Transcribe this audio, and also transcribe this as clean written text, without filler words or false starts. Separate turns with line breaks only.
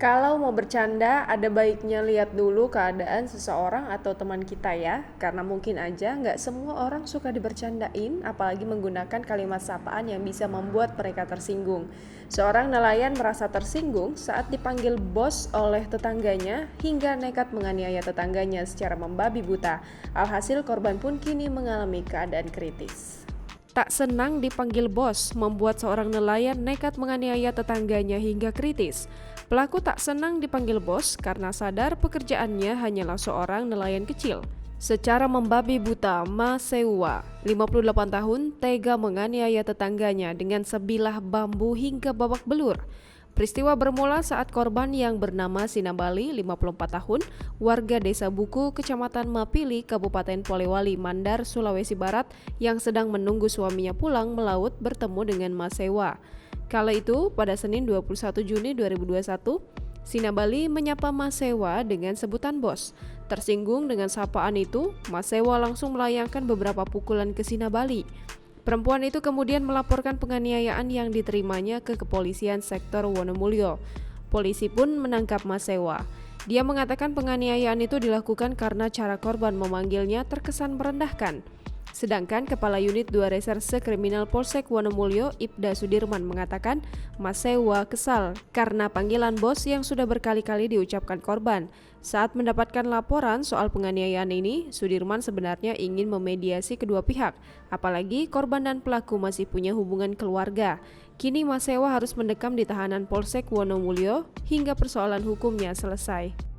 Kalau mau bercanda, ada baiknya lihat dulu keadaan seseorang atau teman kita ya, karena mungkin aja nggak semua orang suka dibercandain, apalagi menggunakan kalimat sapaan yang bisa membuat mereka tersinggung. Seorang nelayan merasa tersinggung saat dipanggil bos oleh tetangganya hingga nekat menganiaya tetangganya secara membabi buta. Alhasil korban pun kini mengalami keadaan kritis. Tak senang dipanggil bos, membuat seorang nelayan nekat menganiaya tetangganya hingga kritis. Pelaku tak senang dipanggil bos karena sadar pekerjaannya hanyalah seorang nelayan kecil. Secara membabi buta, Ma Sewa, 58 tahun, tega menganiaya tetangganya dengan sebilah bambu hingga babak belur. Peristiwa bermula saat korban yang bernama Sinabali, 54 tahun, warga Desa Buku, Kecamatan Mapili, Kabupaten Polewali, Mandar, Sulawesi Barat, yang sedang menunggu suaminya pulang melaut bertemu dengan Mas Sewa. Kala itu, pada Senin 21 Juni 2021, Sinabali menyapa Mas Sewa dengan sebutan bos. Tersinggung dengan sapaan itu, Mas Sewa langsung melayangkan beberapa pukulan ke Sinabali. Perempuan itu kemudian melaporkan penganiayaan yang diterimanya ke kepolisian sektor Wonomulyo. Polisi pun menangkap Mas Sewa. Dia mengatakan penganiayaan itu dilakukan karena cara korban memanggilnya terkesan merendahkan. Sedangkan Kepala Unit 2 Reserse Kriminal Polsek Wonomulyo, Ibda Sudirman, mengatakan Mas Sewa kesal karena panggilan bos yang sudah berkali-kali diucapkan korban. Saat mendapatkan laporan soal penganiayaan ini, Sudirman sebenarnya ingin memediasi kedua pihak, apalagi korban dan pelaku masih punya hubungan keluarga. Kini Mas Sewa harus mendekam di tahanan Polsek Wonomulyo hingga persoalan hukumnya selesai.